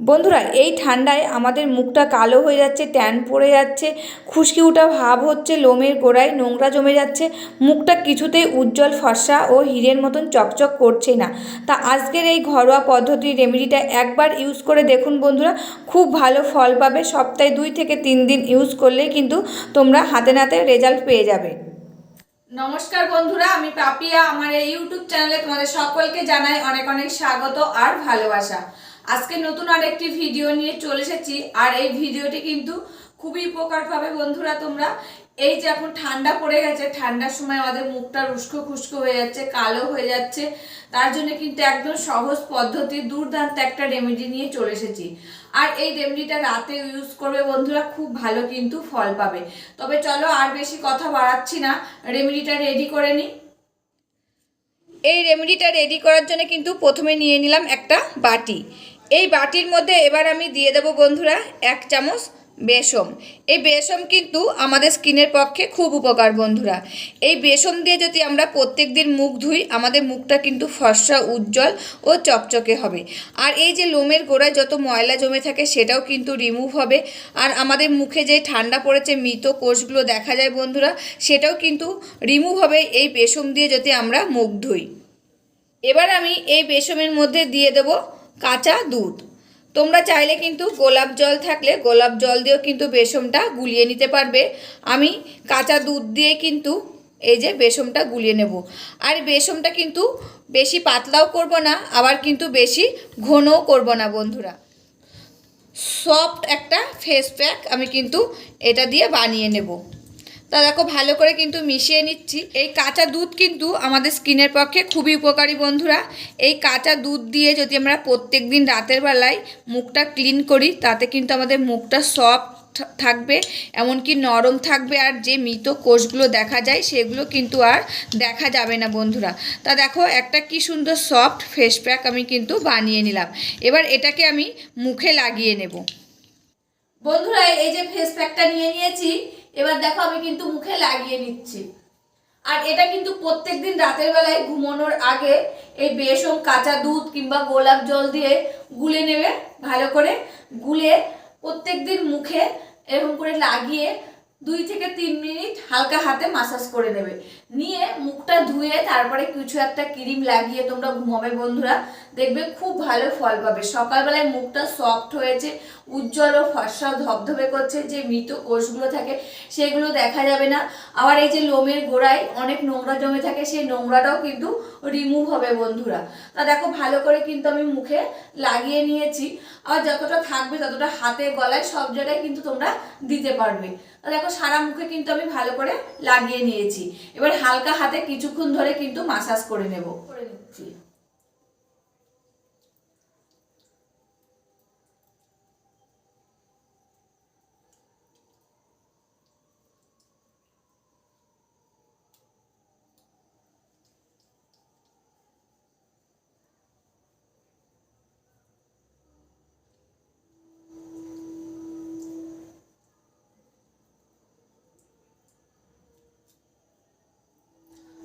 বন্ধুরা, এই ঠান্ডায় আমাদের মুখটা কালো হয়ে যাচ্ছে, ট্যান পড়ে যাচ্ছে, খুশকি ওঠা ভাব হচ্ছে, লোমের গোড়ায় নোংরা জমে যাচ্ছে, মুখটা কিছুতেই উজ্জ্বল ফর্সা ও হীরের মতন চকচক করছে না। তা আজকের এই ঘরোয়া পদ্ধতির রেমেডিটা একবার ইউজ করে দেখুন বন্ধুরা, খুব ভালো ফল পাবে। সপ্তাহে 2 থেকে 3 দিন ইউজ করলেই কিন্তু তোমরা হাতে নাতে রেজাল্ট পেয়ে যাবে। নমস্কার বন্ধুরা, আমি পাপিয়া। আমার এই ইউটিউব চ্যানেলে তোমাদের সকলকে জানাই অনেক অনেক স্বাগত আর ভালোবাসা। আজকে নতুন আরেকটি ভিডিও নিয়ে চলে এসেছি, আর এই ভিডিওটি কিন্তু খুবই উপকার পাবে বন্ধুরা তোমরা। এই যে এখন ঠান্ডা পড়ে গেছে, ঠান্ডার সময় আমাদের মুখটা উস্কো খুস্কো হয়ে যাচ্ছে, কালো হয়ে যাচ্ছে, তার জন্য কিন্তু একদম সহজ পদ্ধতি, দুর্দান্ত একটা রেমেডি নিয়ে চলে এসেছি। আর এই রেমেডিটা রাতে ইউজ করবে বন্ধুরা, খুব ভালো কিন্তু ফল পাবে। তবে চলো আর বেশি কথা বাড়াচ্ছি না, রেমেডিটা রেডি করে নিই। এই রেমেডিটা রেডি করার জন্য কিন্তু প্রথমে নিয়ে নিলাম একটা বাটি। এই বাটির মধ্যে এবার আমি দিয়ে দেবো বন্ধুরা 1 চামচ বেসম। এই বেসম কিন্তু আমাদের স্কিনের পক্ষে খুব উপকার বন্ধুরা। এই বেসম দিয়ে যদি আমরা প্রত্যেক দিন মুখ ধুই, আমাদের মুখটা কিন্তু ফর্সা, উজ্জ্বল ও চকচকে হবে। আর এই যে লোমের গোড়ায় যত ময়লা জমে থাকে সেটাও কিন্তু রিমুভ হবে। আর আমাদের মুখে যে ঠান্ডা পড়েছে, মৃত কোষগুলো দেখা যায় বন্ধুরা, সেটাও কিন্তু রিমুভ হবে এই বেসম দিয়ে যদি আমরা মুখ ধুই। এবার আমি এই বেসমের মধ্যে দিয়ে দেব কাঁচা দুধ। তোমরা চাইলে কিন্তু গোলাপ জল থাকলে গোলাপ জল দিয়েও কিন্তু বেসমটা গুলিয়ে নিতে পারবে। আমি কাঁচা দুধ দিয়ে কিন্তু এই যে বেসমটা গুলিয়ে নেব। আর বেসমটা কিন্তু বেশি পাতলাও করব না, আবার কিন্তু বেশি ঘনও করব না বন্ধুরা। সফট একটা ফেস প্যাক আমি কিন্তু এটা দিয়ে বানিয়ে নেব। তা দেখো ভালো করে কিন্তু মিশিয়ে নিচ্ছি। এই কাঁচা দুধ কিন্তু আমাদের স্কিনের পক্ষে খুবই উপকারী বন্ধুরা। এই কাঁচা দুধ দিয়ে যদি আমরা প্রত্যেক দিন রাতের বেলায় মুখটা ক্লিন করি, তাতে কিন্তু আমাদের মুখটা সফট থাকবে, এমনকি নরম থাকবে। আর যে মৃত কোষগুলো দেখা যায় সেগুলো কিন্তু আর দেখা যাবে না বন্ধুরা। তা দেখো একটা কি সুন্দর সফট ফেস প্যাক আমি কিন্তু বানিয়ে নিলাম। এবার এটাকে আমি মুখে লাগিয়ে নেব বন্ধুরা। এই যে ফেস প্যাকটা নিয়ে নিয়েছি, এবার দেখো আমি কিন্তু মুখে লাগিয়ে নিচ্ছি। আর এটা কিন্তু প্রত্যেকদিন রাতের বেলায় ঘুমানোর আগে এই বেসম, কাঁচা দুধ কিংবা গোলাপ জল দিয়ে গুলে নেবে। ভালো করে গুলে প্রত্যেকদিন মুখে এরকম করে লাগিয়ে 2 থেকে 3 মিনিট হালকা হাতে মাসাজ করে নেবে। নিয়ে মুখটা ধুয়ে তারপরে কিছু একটা ক্রিম লাগিয়ে তোমরা ঘুমাবে বন্ধুরা, দেখবে খুব ভালো ফল পাবে। সকালবেলায় মুখটা সফট হয়েছে, উজ্জ্বল ও ফর্সা ধবধবে করছে, যে মৃত কোষগুলো থাকে সেগুলো দেখা যাবে না। আবার এই যে লোমের গোড়ায় অনেক নোংরা জমে থাকে, সেই নোংরাটাও কিন্তু রিমুভ হবে বন্ধুরা। তা দেখো ভালো করে কিন্তু আমি মুখে লাগিয়ে নিয়েছি। আর যতটা থাকবে ততটা হাতে, গলায়, সব জায়গায় কিন্তু তোমরা দিতে পারবে। তা দেখো সারা মুখে কিন্তু আমি ভালো করে লাগিয়ে নিয়েছি। এবার হালকা হাতে কিছুক্ষণ ধরে কিন্তু মাসাজ করে নিচ্ছি।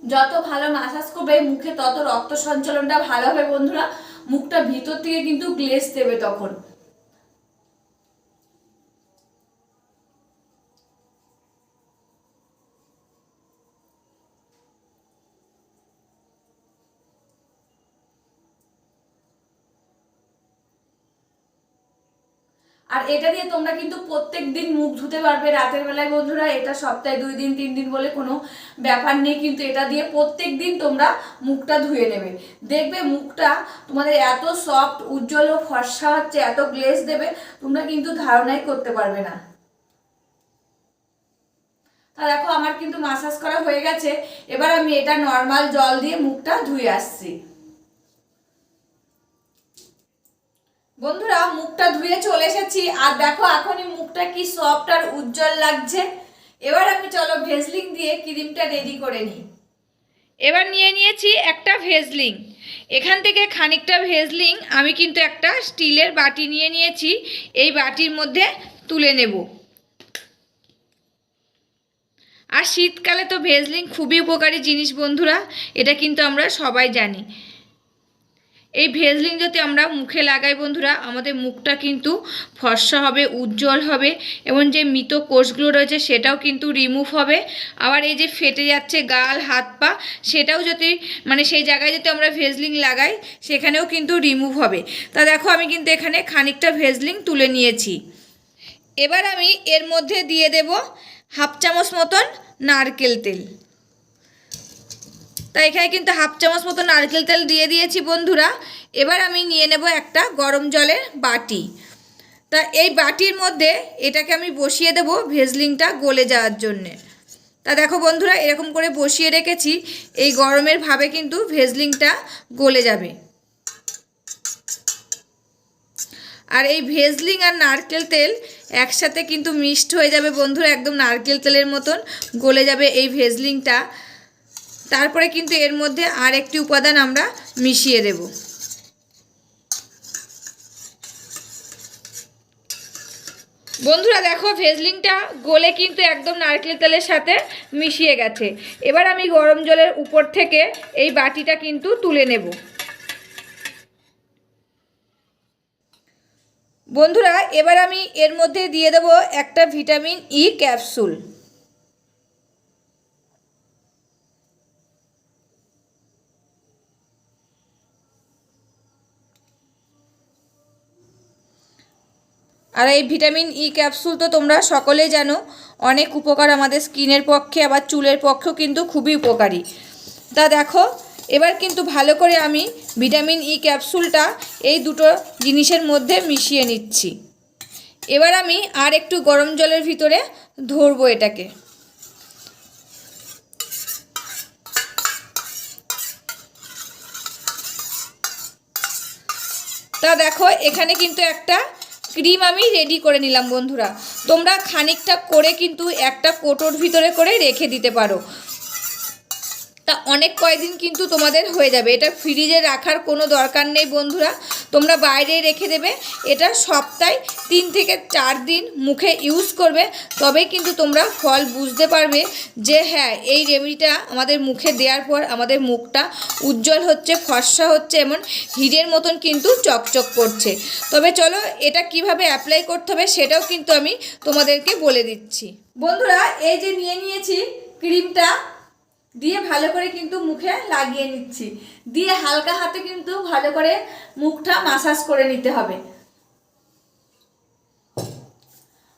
যত ভালো মাসাজ করবে মুখে, তত রক্ত সঞ্চালনটা ভালো হবে বন্ধুরা। মুখটা ভিতর থেকে কিন্তু গ্লেজ দেবে তখন। আর এটা দিয়ে তোমরা কিন্তু প্রত্যেক দিন মুখ ধুতে পারবে রাতের বেলায় বন্ধুরা। এটা সপ্তাহে 2 দিন 3 দিন বলে কোনো ব্যাপার নেই, কিন্তু এটা দিয়ে প্রত্যেক দিন তোমরা মুখটা ধুয়ে নেবে। দেখবে মুখটা তোমাদের এত সফট, উজ্জ্বল ও ফর্সা হচ্ছে, এত গ্লেজ দেবে, তোমরা কিন্তু ধারণাই করতে পারবে না। তা দেখো আমার কিন্তু মাসাজ করা হয়ে গেছে। এবার আমি এটা নর্মাল জল দিয়ে মুখটা ধুয়ে আসছি বন্ধুরা। মুখটা ধুয়ে চলে এসেছি, আর দেখো এখনই মুখটা কি সফট আর উজ্জ্বল লাগছে। এবার আমি চলো ভেজলিং দিয়ে ক্রিমটা রেডি করে নিই। এবার নিয়ে নিয়েছি একটা ভেজলিং। এখান থেকে খানিকটা ভেজলিং আমি কিন্তু একটা স্টিলের বাটি নিয়ে নিয়েছি, এই বাটির মধ্যে তুলে নেব। আর শীতকালে তো ভেজলিং খুবই উপকারী জিনিস বন্ধুরা, এটা কিন্তু আমরা সবাই জানি। এই ভেজলিন যদি আমরা মুখে লাগাই বন্ধুরা, আমাদের মুখটা কিন্তু ফর্সা হবে, উজ্জ্বল হবে, এবং যে মৃত কোষগুলো রয়েছে সেটাও কিন্তু রিমুভ হবে। আবার এই যে ফেটে যাচ্ছে গাল, হাত পা, সেটাও যদি মানে সেই জায়গায় যদি আমরা ভেজলিন লাগাই সেখানেও কিন্তু রিমুভ হবে। তা দেখো আমি কিন্তু এখানে খানিকটা ভেজলিন তুলে নিয়েছি। এবার আমি এর মধ্যে দিয়ে দেব হাফ চামচ মতন নারকেল তেল। তা এখানে কিন্তু হাফ চামচ মতো নারকেল তেল দিয়ে দিয়েছি বন্ধুরা। এবার আমি নিয়ে নেব একটা গরম জলের বাটি। তা এই বাটির মধ্যে এটাকে আমি বসিয়ে দেব ভেজলিনটা গলে যাওয়ার জন্যে। তা দেখো বন্ধুরা, এরকম করে বসিয়ে রেখেছি, এই গরমের ভাবে কিন্তু ভেজলিনটা গলে যাবে। আর এই ভেজলিন আর নারকেল তেল একসাথে কিন্তু মিক্সড হয়ে যাবে বন্ধুরা, একদম নারকেল তেলের মতন গলে যাবে এই ভেজলিনটা। তারপরে কিন্তু এর মধ্যে আর একটি উপাদান আমরা মিশিয়ে দেব। বন্ধুরা দেখো ভেজলিনটা গলে কিন্তু একদম নারকেল তেলের সাথে মিশিয়ে গেছে। এবার আমি গরম জলের উপর থেকে এই বাটিটা কিন্তু তুলে নেব। বন্ধুরা এবার আমি এর মধ্যে দিয়ে দেব একটা ভিটামিন ই ক্যাপসুল। আর এই ভিটামিন ই ক্যাপসুল তো তোমরা সকলেই জানো অনেক উপকার আমাদের স্কিনের পক্ষে, আবার চুলের পক্ষেও কিন্তু খুবই উপকারী। তা দেখো এবার কিন্তু ভালো করে আমি ভিটামিন ই ক্যাপসুলটা এই দুটো জিনিসের মধ্যে মিশিয়ে নিচ্ছি। এবার আমি আর একটু গরম জলের ভিতরে ধরবো এটাকে। তা দেখো এখানে কিন্তু একটা ক্রিম আমি রেডি করে নিলাম বন্ধুরা। তোমরা খানিকটা করে কিন্তু একটা কোটোর ভিতরে করে রেখে দিতে পারো, তা অনেক কয়দিন কিন্তু তোমাদের হয়ে যাবে। এটা ফ্রিজে রাখার কোনো দরকার নেই বন্ধুরা, তোমরা বাইরে রেখে দেবে। এটা সপ্তাহে 3 থেকে 4 দিন মুখে ইউজ করবে, তবেই কিন্তু তোমরা ফল বুঝতে পারবে যে হ্যাঁ এই রেমেডিটা আমাদের মুখে দেওয়ার পর আমাদের মুখটা উজ্জ্বল হচ্ছে, ফর্সা হচ্ছে, এমন হীরের মতন কিন্তু চকচক করছে। তবে চলো এটা কিভাবে অ্যাপ্লাই করতে হবে সেটাও কিন্তু আমি তোমাদেরকে বলে দিচ্ছি। বন্ধুরা এই যে নিয়ে নিয়েছি ক্রিমটা, দিয়ে ভালো করে কিন্তু মুখে লাগিয়ে নিচ্ছি, দিয়ে হালকা হাতে কিন্তু ভালো করে মুখটা মাসাজ করে নিতে হবে।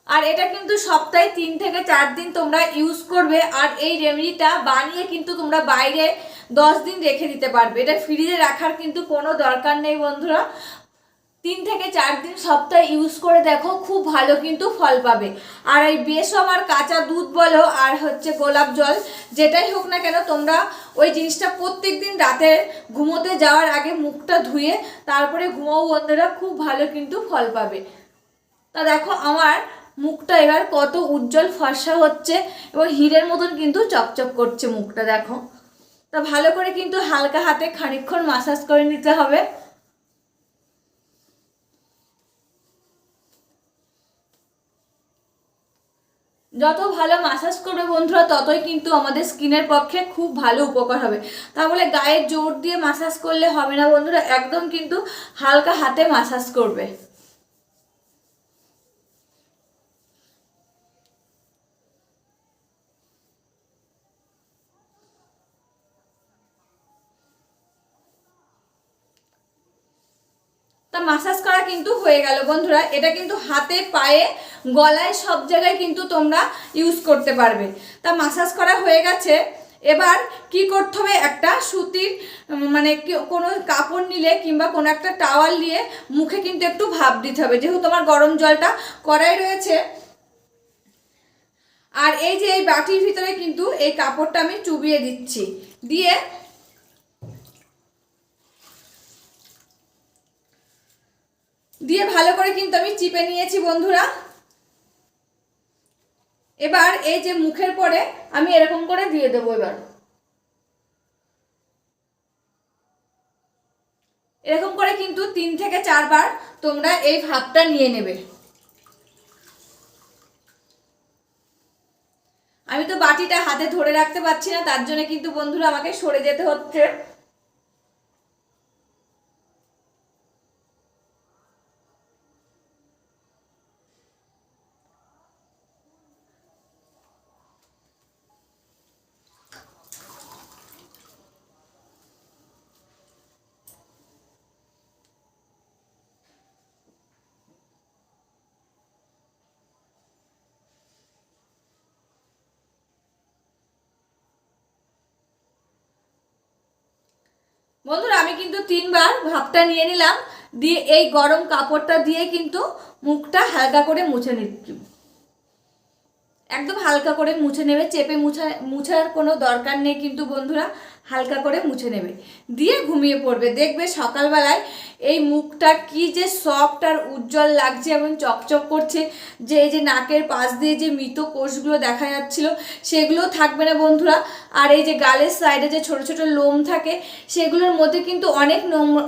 আর এটা কিন্তু সপ্তাহে 3 থেকে 4 দিন তোমরা ইউজ করবে। আর এই রেমেডিটা বানিয়ে কিন্তু তোমরা বাইরে 10 দিন রেখে দিতে পারবে। এটা ফ্রিজে রাখার কিন্তু কোনো দরকার নেই বন্ধুরা। 3 থেকে 4 দিন সপ্তাহে ইউজ করে দেখো, খুব ভালো কিন্তু ফল পাবে। আর এই বেসম আর কাঁচা দুধ বলো আর হচ্ছে গোলাপ জল, যেটাই হোক না কেন, তোমরা ওই জিনিসটা প্রত্যেক দিন রাতে ঘুমোতে যাওয়ার আগে মুখটা ধুয়ে তারপরে ঘুমাও বন্ধুরা, খুব ভালো কিন্তু ফল পাবে। তা দেখো আমার মুখটা এবার কত উজ্জ্বল ফর্সা হচ্ছে এবং হীরের মতন কিন্তু চকচক করছে মুখটা দেখো। তা ভালো করে কিন্তু হালকা হাতে খানিকক্ষণ মাসাজ করে নিতে হবে। যত ভালো মাসাজ করবে বন্ধুরা ততই কিন্তু আমাদের স্কিনের পক্ষে খুব ভালো উপকার হবে। তাহলে গায়ে জোর দিয়ে মাসাজ করলে হবে না বন্ধুরা, একদম কিন্তু হালকা হাতে মাসাজ করবে। তা মাসাজ করা কিন্তু হয়ে গেল বন্ধুরা। এটা কিন্তু হাতে, পায়ে, গলায় সব জায়গায় কিন্তু তোমরা ইউজ করতে পারবে। তা মাসাজ করা হয়ে গেছে। এবার কি করতে হবে, একটা সুতির মানে কোনো কাপড় নিলে কিংবা কোনো একটা টাওয়াল নিয়ে মুখে কিন্তু একটু ভাপ দিতে হবে, যেহেতু তোমার গরম জলটা কড়াই রয়েছে। আর এই যে এই বাটির ভিতরে কিন্তু এই কাপড়টা আমি চুবিয়ে দিচ্ছি, দিয়ে ভালো করে কিন্তু আমি চিপে নিয়েছি বন্ধুরা। এবার এই যে মুখের পরে আমি এরকম করে দিয়ে দেবো। এবার এরকম করে কিন্তু 3 থেকে 4 বার তোমরা এই ভাপটা নিয়ে নেবে। আমি তো বাটিটা হাতে ধরে রাখতে পারছি না, তার জন্য কিন্তু বন্ধুরা আমাকে সরে যেতে হচ্ছে। আমি কিন্তু 3বার ভাপটা নিয়ে নিলাম, দিয়ে এই গরম কাপড়টা দিয়ে কিন্তু মুখটা হালকা করে মুছে নিচ্ছি। একদম হালকা করে মুছে নেবে, চেপে মুছার কোনো দরকার নেই কিন্তু বন্ধুরা, হালকা করে মুছে নেবে, দিয়ে ঘুমিয়ে পড়বে। দেখবে সকালবেলায় এই মুখটা কি যে সফট আর উজ্জ্বল লাগছে এবং চকচক করছে, যে এই যে নাকের পাশ দিয়ে যে মৃত কোষগুলো দেখা যাচ্ছিল সেগুলো থাকবে না বন্ধুরা। আর এই যে গালের সাইডে যে ছোট ছোট লোম থাকে সেগুলোর মধ্যে কিন্তু অনেক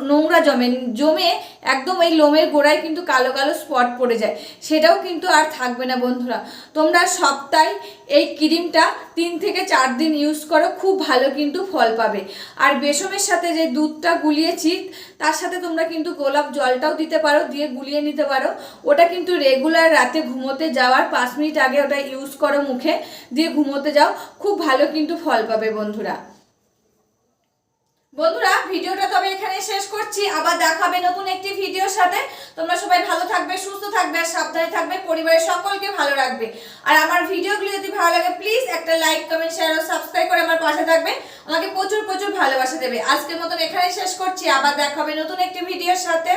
নোংরা জমে একদম এই লোমের গোড়ায় কিন্তু কালো কালো স্পট পড়ে যায়, সেটাও কিন্তু আর থাকবে না বন্ধুরা। তোমরা সপ্তাহে এই ক্রিমটা 3 থেকে 4 দিন ইউজ করো, খুব ভালো কিন্তু ফল পাবে। আর বেসমের সাথে যে দুধটা গুলিয়েছি তার সাথে তোমরা কিন্তু গোলাপ জলটাও দিতে পারো, দিয়ে গুলিয়ে নিতে পারো। ওটা কিন্তু রেগুলার রাতে ঘুমোতে যাওয়ার 5 মিনিট আগে ওটা ইউজ করো মুখে, দিয়ে ঘুমোতে যাও, খুব ভালো কিন্তু ফল পাবে বন্ধুরা। বন্ধুরা ভিডিওটা তবে এখানে শেষ করছি, আবার দেখাবে নতুন একটি ভিডিওর সাথে। তোমরা সবাই ভালো থাকবে, সুস্থ থাকবে আর সাবধানে থাকবে, পরিবারের সকলকে ভালো রাখবে। আর আমার ভিডিওগুলো যদি ভালো লাগে প্লিজ একটা লাইক, কমেন্ট, শেয়ার ও সাবস্ক্রাইব করে আমার পাশে থাকবে, আমাকে প্রচুর প্রচুর ভালোবাসা দেবে। আজকের মতন এখানে শেষ করছি, আবার দেখাবে নতুন একটি ভিডিওর সাথে।